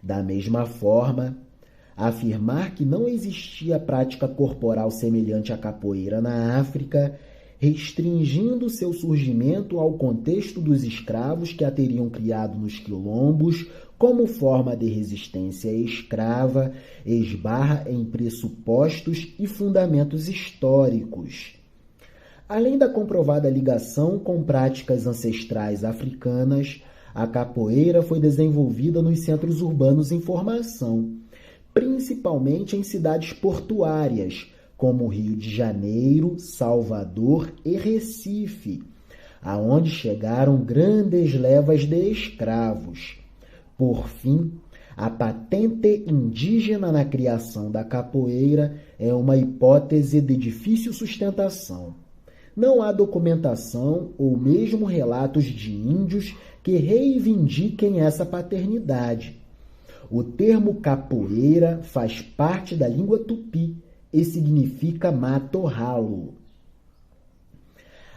Da mesma forma, afirmar que não existia prática corporal semelhante à capoeira na África, restringindo seu surgimento ao contexto dos escravos que a teriam criado nos quilombos como forma de resistência escrava, esbarra em pressupostos e fundamentos históricos. Além da comprovada ligação com práticas ancestrais africanas, a capoeira foi desenvolvida nos centros urbanos em formação, principalmente em cidades portuárias, como Rio de Janeiro, Salvador e Recife, aonde chegaram grandes levas de escravos. Por fim, a patente indígena na criação da capoeira é uma hipótese de difícil sustentação. Não há documentação ou mesmo relatos de índios que reivindiquem essa paternidade. O termo capoeira faz parte da língua tupi e significa mato ralo.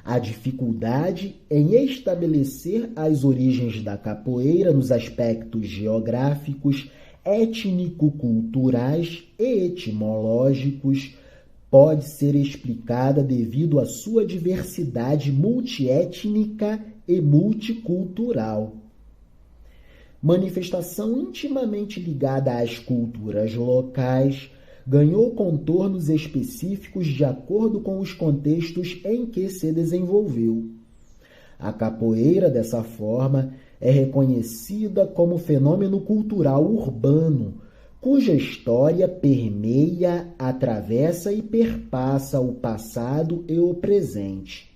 A dificuldade em estabelecer as origens da capoeira nos aspectos geográficos, étnico-culturais e etimológicos pode ser explicada devido à sua diversidade multiétnica e multicultural. Manifestação intimamente ligada às culturas locais, ganhou contornos específicos de acordo com os contextos em que se desenvolveu. A capoeira, dessa forma, é reconhecida como fenômeno cultural urbano, cuja história permeia, atravessa e perpassa o passado e o presente.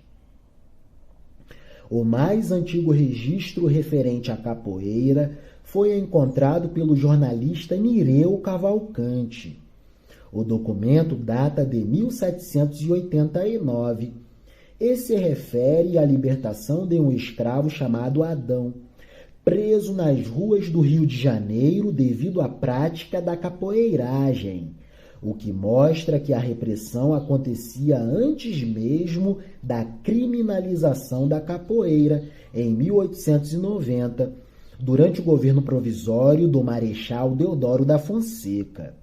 O mais antigo registro referente à capoeira foi encontrado pelo jornalista Nireu Cavalcante. O documento data de 1789 e se refere à libertação de um escravo chamado Adão, preso nas ruas do Rio de Janeiro devido à prática da capoeiragem, o que mostra que a repressão acontecia antes mesmo da criminalização da capoeira, em 1890, durante o governo provisório do Marechal Deodoro da Fonseca.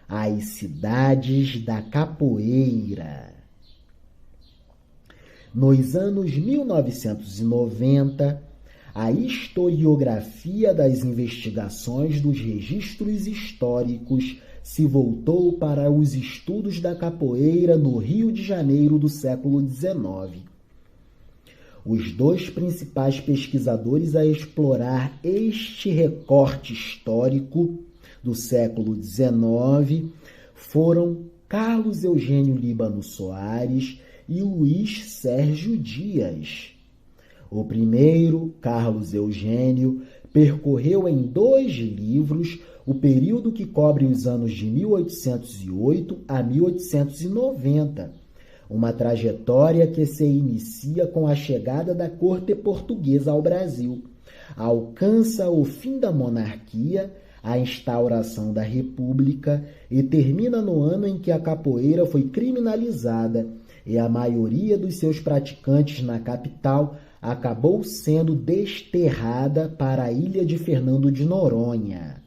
As cidades da capoeira. Nos anos 1990, a historiografia das investigações dos registros históricos se voltou para os estudos da capoeira no Rio de Janeiro do século XIX. Os dois principais pesquisadores a explorar este recorte histórico do século XIX foram Carlos Eugênio Líbano Soares e Luiz Sérgio Dias. O primeiro, Carlos Eugênio, percorreu em 2 livros o período que cobre os anos de 1808 a 1890, uma trajetória que se inicia com a chegada da corte portuguesa ao Brasil, alcança o fim da monarquia, a instauração da República e termina no ano em que a capoeira foi criminalizada e a maioria dos seus praticantes na capital acabou sendo desterrada para a ilha de Fernando de Noronha.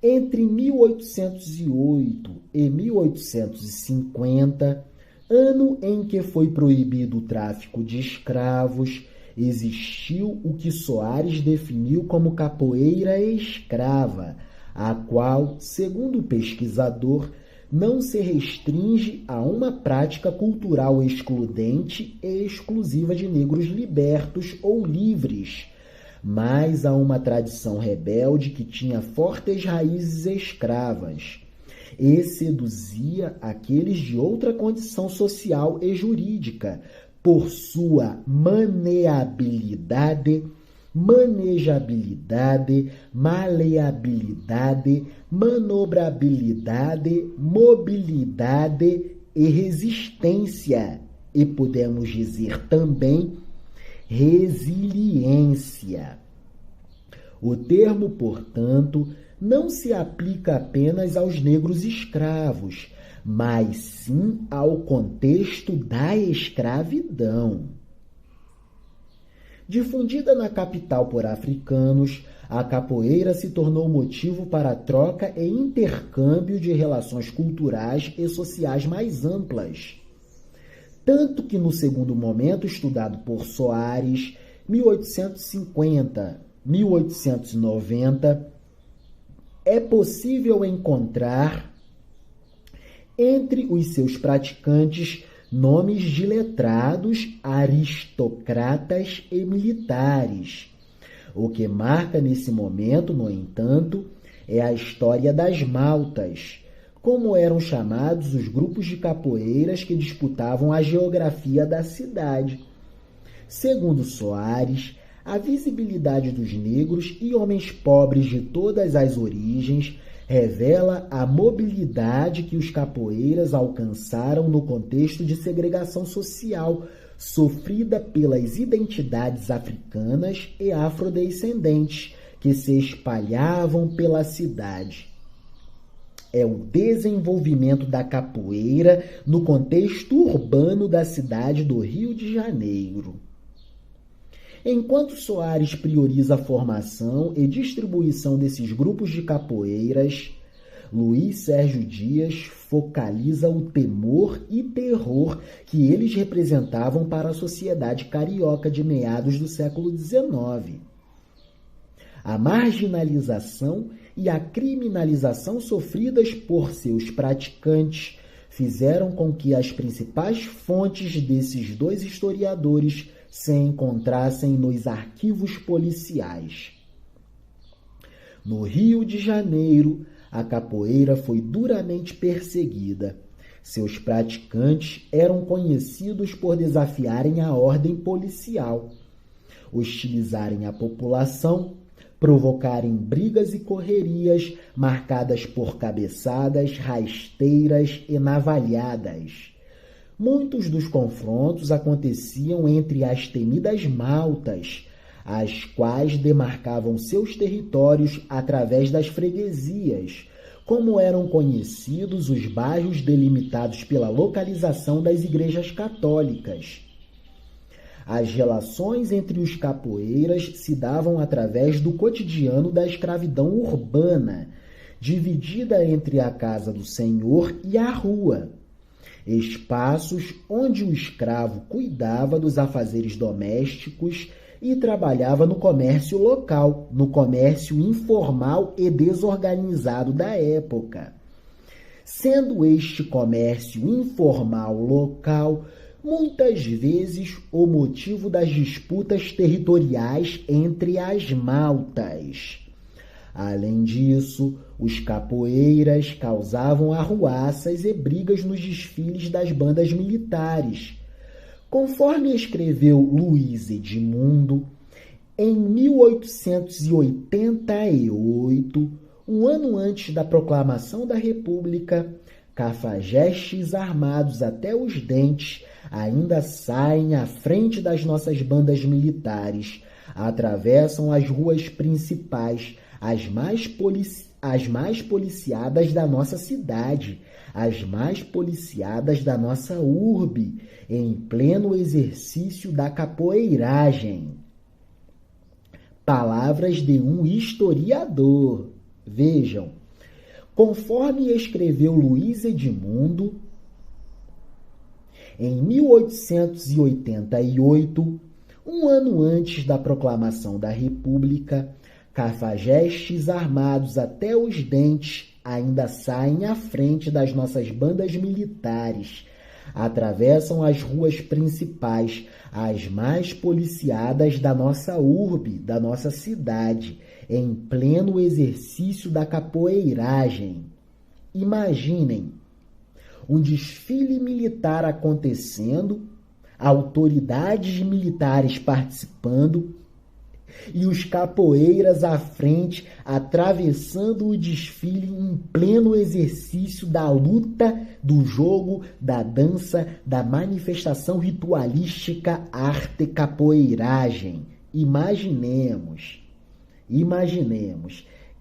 Entre 1808 e 1850, ano em que foi proibido o tráfico de escravos, existiu o que Soares definiu como capoeira escrava, a qual, segundo o pesquisador, não se restringe a uma prática cultural excludente e exclusiva de negros libertos ou livres, mas a uma tradição rebelde que tinha fortes raízes escravas e seduzia aqueles de outra condição social e jurídica, por sua maneabilidade, manejabilidade, maleabilidade, manobrabilidade, mobilidade e resistência, e podemos dizer também resiliência. O termo, portanto, não se aplica apenas aos negros escravos, mas sim ao contexto da escravidão. Difundida na capital por africanos, a capoeira se tornou motivo para troca e intercâmbio de relações culturais e sociais mais amplas. Tanto que no segundo momento estudado por Soares, 1850-1890, é possível encontrar entre os seus praticantes nomes de letrados, aristocratas e militares. O que marca nesse momento, no entanto, é a história das maltas, como eram chamados os grupos de capoeiras que disputavam a geografia da cidade. Segundo Soares, a visibilidade dos negros e homens pobres de todas as origens revela a mobilidade que os capoeiras alcançaram no contexto de segregação social sofrida pelas identidades africanas e afrodescendentes que se espalhavam pela cidade. É o desenvolvimento da capoeira no contexto urbano da cidade do Rio de Janeiro. Enquanto Soares prioriza a formação e distribuição desses grupos de capoeiras, Luiz Sérgio Dias focaliza o temor e terror que eles representavam para a sociedade carioca de meados do século XIX. A marginalização e a criminalização sofridas por seus praticantes fizeram com que as principais fontes desses dois historiadores se encontrassem nos arquivos policiais. No Rio de Janeiro, a capoeira foi duramente perseguida. Seus praticantes eram conhecidos por desafiarem a ordem policial, hostilizarem a população, provocarem brigas e correrias marcadas por cabeçadas, rasteiras e navalhadas. Muitos dos confrontos aconteciam entre as temidas maltas, as quais demarcavam seus territórios através das freguesias, como eram conhecidos os bairros delimitados pela localização das igrejas católicas. As relações entre os capoeiras se davam através do cotidiano da escravidão urbana, dividida entre a casa do senhor e a rua. Espaços onde o escravo cuidava dos afazeres domésticos e trabalhava no comércio local, no comércio informal e desorganizado da época. Sendo este comércio informal local, muitas vezes o motivo das disputas territoriais entre as maltas. Além disso, os capoeiras causavam arruaças e brigas nos desfiles das bandas militares. Conforme escreveu Luiz Edmundo, em 1888, um ano antes da proclamação da República, cafajestes armados até os dentes ainda saem à frente das nossas bandas militares, atravessam as ruas principais, as mais policiadas da nossa cidade, as mais policiadas da nossa urbe, em pleno exercício da capoeiragem. Palavras de um historiador. Vejam, conforme escreveu Luiz Edmundo, em 1888, um ano antes da proclamação da República, cafajestes armados até os dentes ainda saem à frente das nossas bandas militares, atravessam as ruas principais, as mais policiadas da nossa urbe, da nossa cidade, em pleno exercício da capoeiragem. Imaginem um desfile militar acontecendo, autoridades militares participando e os capoeiras à frente, atravessando o desfile em pleno exercício da luta, do jogo, da dança, da manifestação ritualística arte capoeiragem. Imaginemos,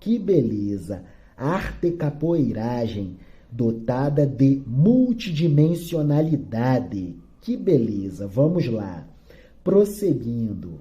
que beleza, arte capoeiragem dotada de multidimensionalidade. Que beleza, vamos lá, prosseguindo.